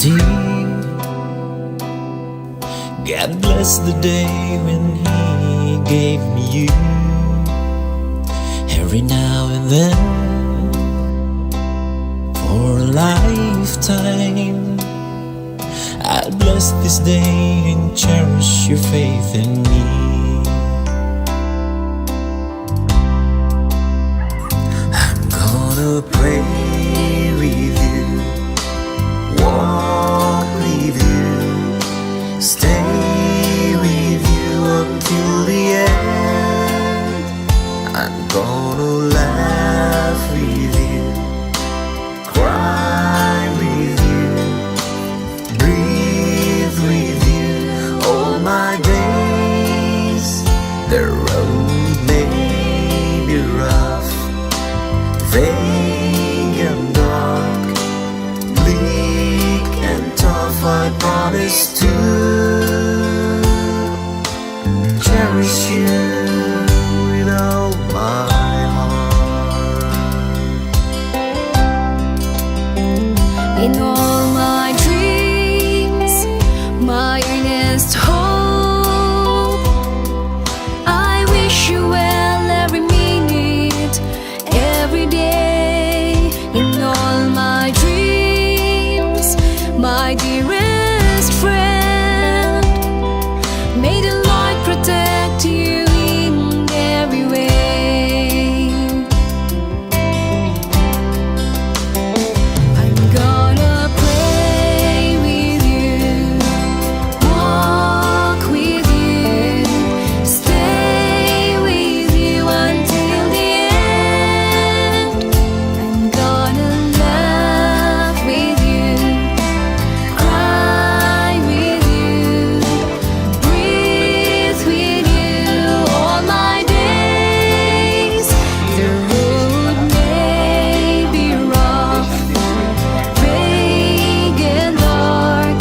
dear. God bless the day when He gave me you. Every now and then, for a lifetime, I'll bless this day and cherish your faith in me. I'm gonna pray with you, walk with you, stay with you until the end. I'm gonna laugh with you, cry with you, breathe with you all my days. The road may be rough, vague and dark, bleak and tough. I promise to cherish you with all my heart. In all my dreams, my earnest hope, I wish you well every minute, every day. In all my dreams, my dearest friend, may the Lord protect you in every way. I'm gonna pray with you, walk with you, stay with you until the end. I'm gonna laugh with you, cry with you, breathe with you all my days. The road may be rough, vague and dark,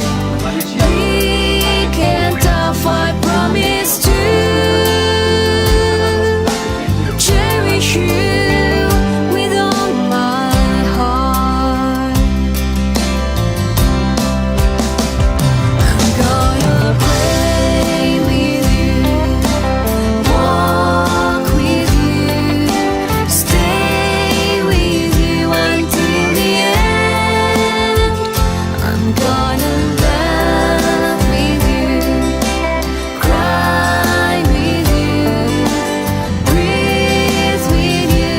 bleak and tough. I promise to cherish you with all my heart. I'm gonna pray with you, walk with you, stay with you until the end. I'm gonna laugh with you, cry with you, breathe with you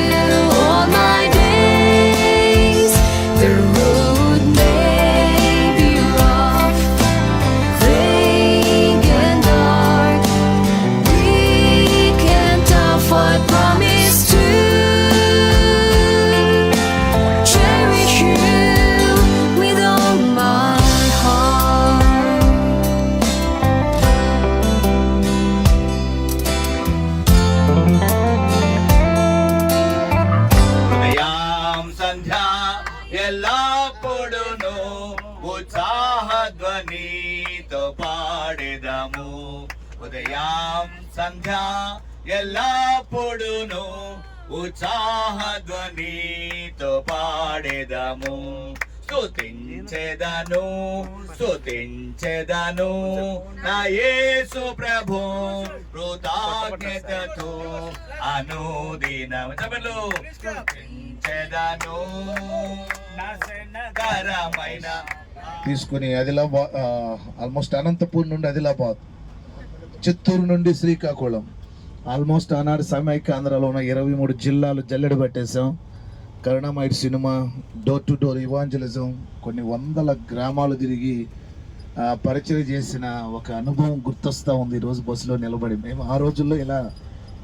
all my days. The road may be rough, vague and dark, bleak and tough. I promise to cherish you with all my heart. ఉదయం సంధ్య ఎల్లప్పుడును ఉత్సాహధ్వనితో పాడెదము. ఉదయం సంధ్య ఎల్లప్పుడును ఉత్సాహధ్వనితో పాడెదము. స్తుతించెదను స్తుతించెదను నా యేసు ప్రభు కృతజ్ఞతతో అనుదినం. చెప్పలు స్తుతించెదను నాశనకరమైన తీసుకుని Adilabad, almost Anantapur నుండి ఆదిలాబాద్, చిత్తూరు నుండి శ్రీకాకుళం, ఆల్మోస్ట్ ఆనాడు సమైక్య ఆంధ్రాలో ఉన్న 23 జిల్లాలు జల్లెడ పట్టేశాం. కరుణామయుడు cinema, door to door evangelism, కొన్ని వందల గ్రామాలు తిరిగి పరిచయం చేసిన ఒక అనుభవం గుర్తొస్తూ ఉంది. ఈరోజు బస్సులో నిలబడి, మేము ఆ రోజుల్లో ఇలా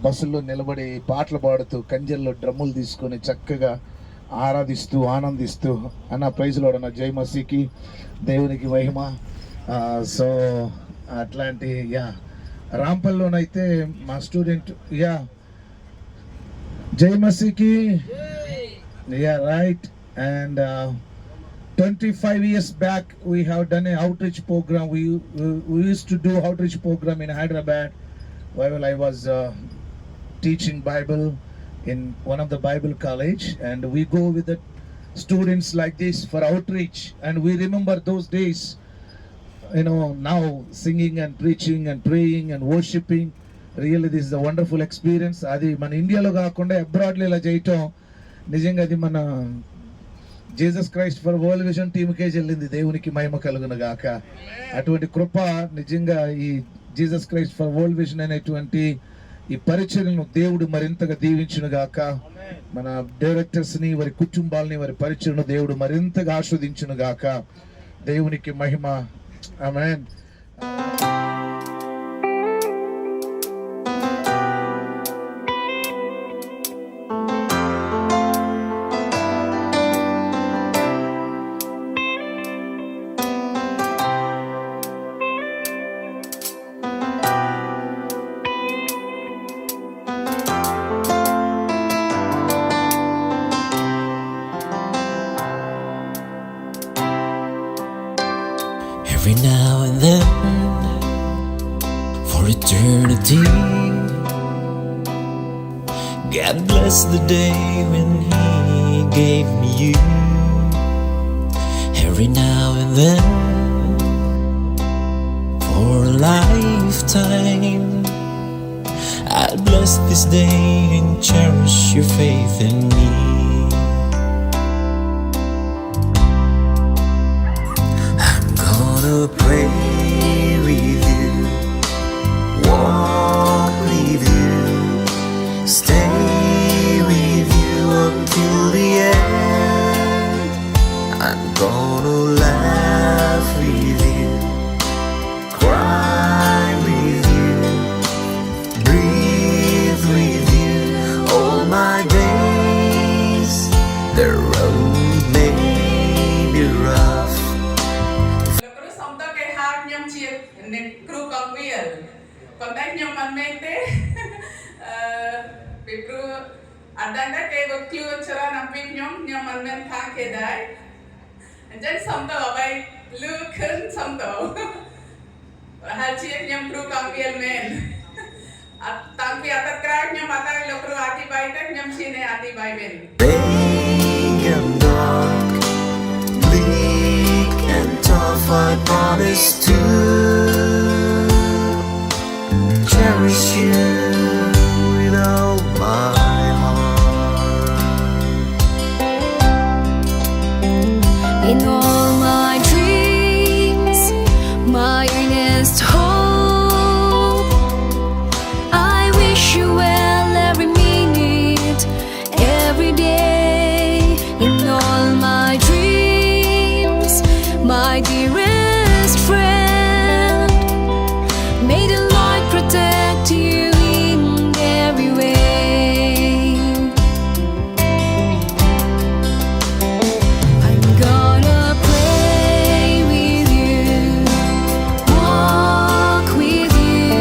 బస్సుల్లో నిలబడి పాటలు పాడుతూ కంజల్లో డ్రమ్ములు తీసుకొని చక్కగా ఆరాధిస్తూ ఆనందిస్తూ అన్న ప్రైజ్లో ఉన్న జై మసీకి దేవునికి మహిమ. సో అట్లాంటి రాంపల్లిలోనైతే మా స్టూడెంట్ జై మసీకి right. And 25 years back we have done an outreach program. We used to do outreach program in Hyderabad while I was teaching Bible in one of the Bible college, and we go with the students like this for outreach, and we remember those days, now singing and preaching and praying and worshiping. Really, this is a wonderful experience. అది మన ఇండియాలో కాకుండా అబ్రాడ్లో ఇలా చేయటం నిజంగా అది మన Jesus Christ for World Vision టీమ్కే చెల్లింది. దేవునికి మహిమ కలుగును గాక. అటువంటి కృప నిజంగా ఈ Jesus Christ for World Vision అనేటువంటి ఈ పరిచర్యను దేవుడు మరింతగా దీవించును గాక. మన డైరెక్టర్స్ ని, వారి కుటుంబాలని, వారి పరిచర్యను దేవుడు మరింతగా ఆస్వాదించును గాక. దేవునికి మహిమ. ఆమేన్. Every now and then, for eternity, God bless the day when He gave me you. Every now and then, for a lifetime, I'll bless this day and cherish your faith in me. Gonna pray with you, walk with you, stay with you until the end. I'm gonna laugh with you, cry with you, breathe with you all my days. The road may be rough. Terus sampai ke hak nyam ciet nek kru kang wiel. Kontak nyam man mente. Pipru ada ndak ke waktu cara nampik nyam man men thang ke dai. Jadi sampai babai lu kan sampai. Hal ciet nyam kru kang wiel men. Tapi atas kerak nyam atas lo kru ati bai tak nyam sini ati bai men. Big and dark, bleak and tough, I promise to cherish you with all my heart. In all my dreams, my earnest hope, I wish you well every minute, every day. In all my dreams, my dearest friend, may the Lord protect you in every way. I'm gonna pray with you, walk with you,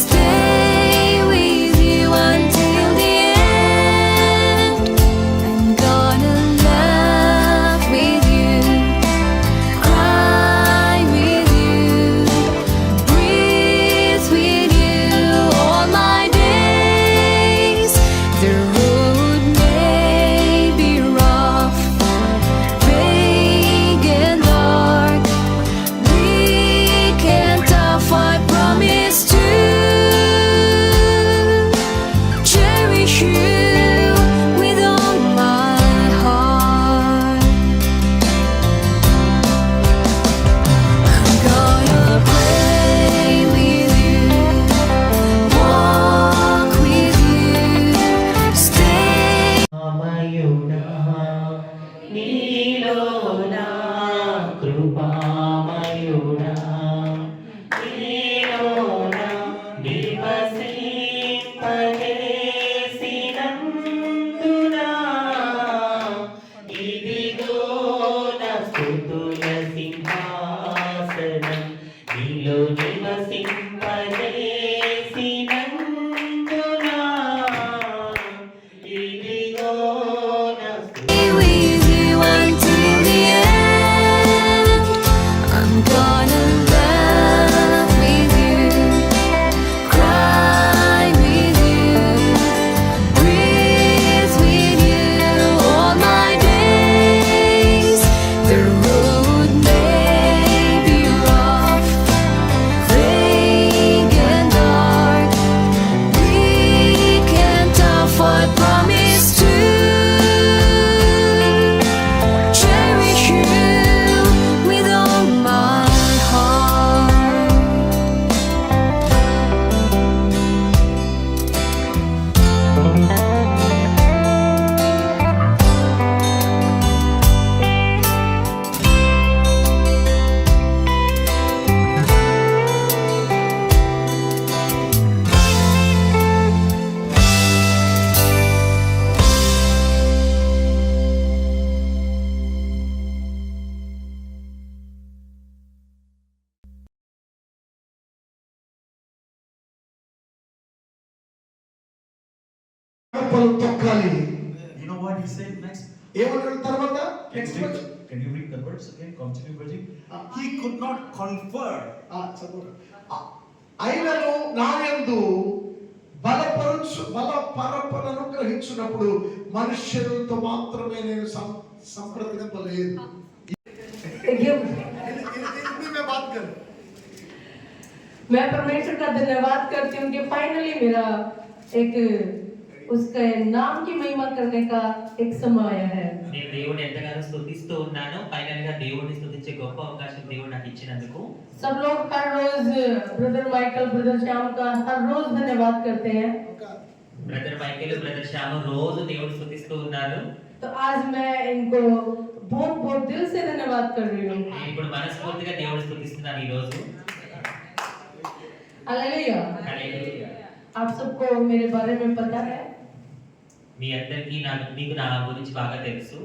stay with you until the end. I'm gonna laugh with you, cry with you, breathe with you all my days. The road may be rough, vague and dark, bleak and tough. I promise to cherish you with all my heart. I'm gonna pray with you, walk with you, stay. మయుడా నీలోనా కృపామయుడా నీలోనా నివసింపజేసినందునా ఇదిగో నా స్తుతుల సింహాసనం నీలో నివసింపజేసినందునా ఇదిగో నా With you until the end. I'm gonna laugh with you, cry with you, breathe with you all my days. కప్పలు తొక్కాలి. You know what he said next? ఏమన్నాడు తర్వాత? Can you read the words again? Continue reading. He could not confer. అయినను నాయందు బలపరపలను గ్రహించినప్పుడు మనుష్యులతో మాత్రమే నేను సంప్రదింపలేదు. मैं परमेश्वर का धन्यवाद करती हूँ कि फाइनली मेरा एक उसके नाम की महिमा करने का एक समय आया है. నేను దేవుని ఎంతగానో స్తుతిస్తూ ఉన్నాను. ఫైనల్ గా దేవుని స్తుతించే గొప్ప అవకాశం దేవుడు నాకు ఇచ్చినందుకు सब लोग हर रोज ब्रदर माइकल ब्रदर श्याम का हर रोज धन्यवाद करते हैं. బ్రదర్ మైకేల్ బ్రదర్ శ్యామ్ రోజు దేవుని స్తుతిస్తూ ఉన్నారు. तो आज मैं इनको बहुत बहुत दिल से धन्यवाद कर रही हूँ. నేను ఇప్పుడు మనస్ఫూర్తిగా దేవుని స్తుతిస్తున్నాను ఈ రోజు. हालेलुया. హల్లెలూయా. आप सबको मेरे बारे में पता है. మీ అందరికీ మీకు నా గురించి బాగా తెలుసు.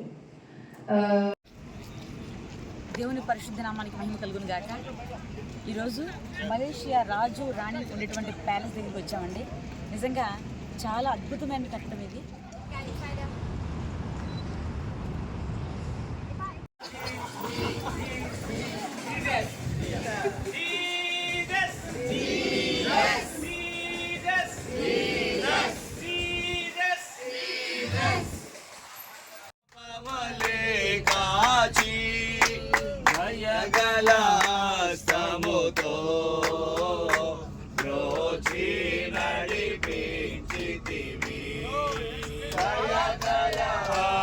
దేవుని పరిశుద్ధ నామానికి మహిమ కలుగును గాక. ఈరోజు మలేషియా రాజు రాణి ఉండేటువంటి ప్యాలెస్ దగ్గరికి వచ్చామండి. నిజంగా చాలా అద్భుతమైన కట్టడం ఇది. దయగలాస్తముతో బ్రోచి నడిపించితివి. దయగలాస్తముతో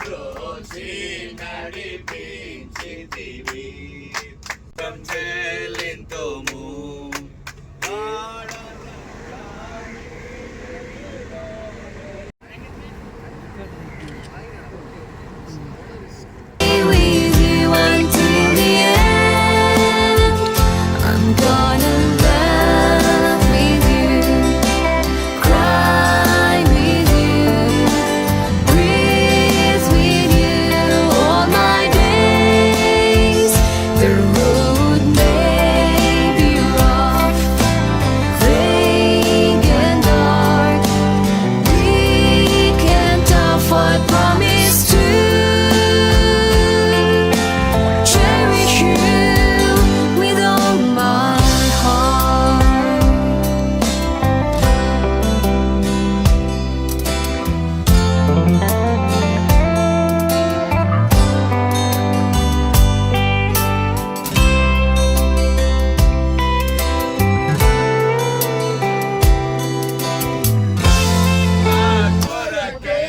బ్రోచి నడిపించితివి. చెల్లింతుము with you until the end. I'm gonna love with you, cry with you, breathe with you all my days. The road may be rough, vague and dark, weak and tough. I promise to cherish you with all my heart. కొరకే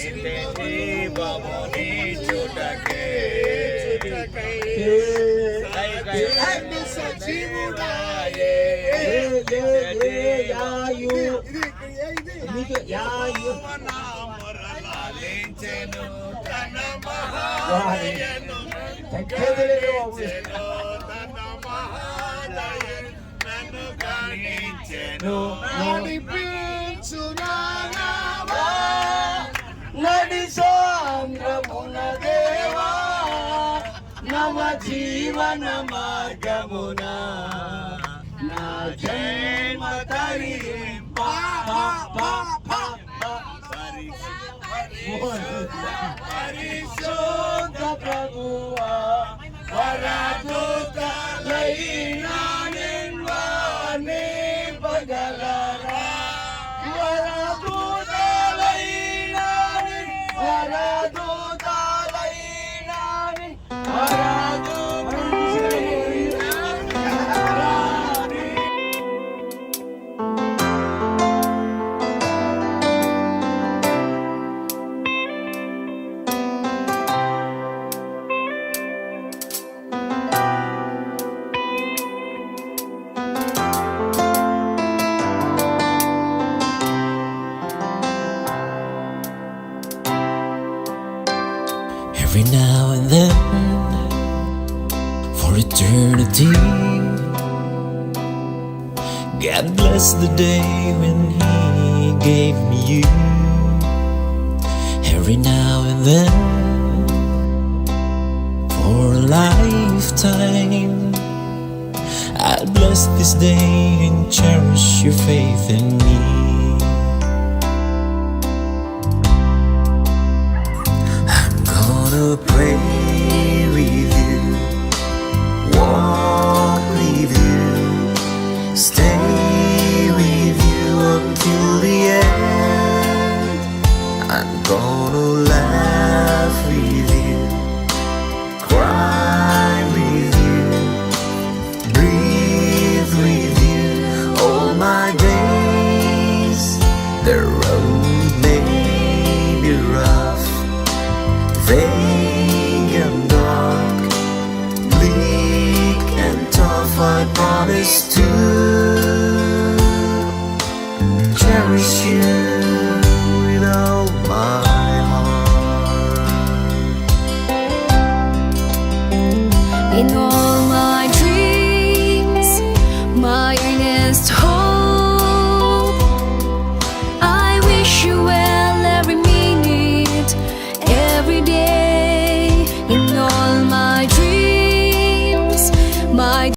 ఇంటి దీపముని చుటకే సజీవుడాయే మొరలాలించెను తన మహాదయను తన మహాదయను నన్ను గణించెను. నడి సాంద్రమున దేవా నమ జీవన మార్గమున నా జన్మ తరింప పరిశుద్ధ ప్రభువా వరదూతలైనా నిన్వాని పగలరా వరదూతలైనా every now and then for eternity. God bless the day when He gave me you. Every now and then for a lifetime, I'll bless this day and cherish your faith in me. I'm gonna pray with you, walk with you, stay with you until the end. I'm gonna laugh with you, cry with you, breathe with you all my days. The road may be rough, vague and dark, bleak and tough, I promise to cherish you.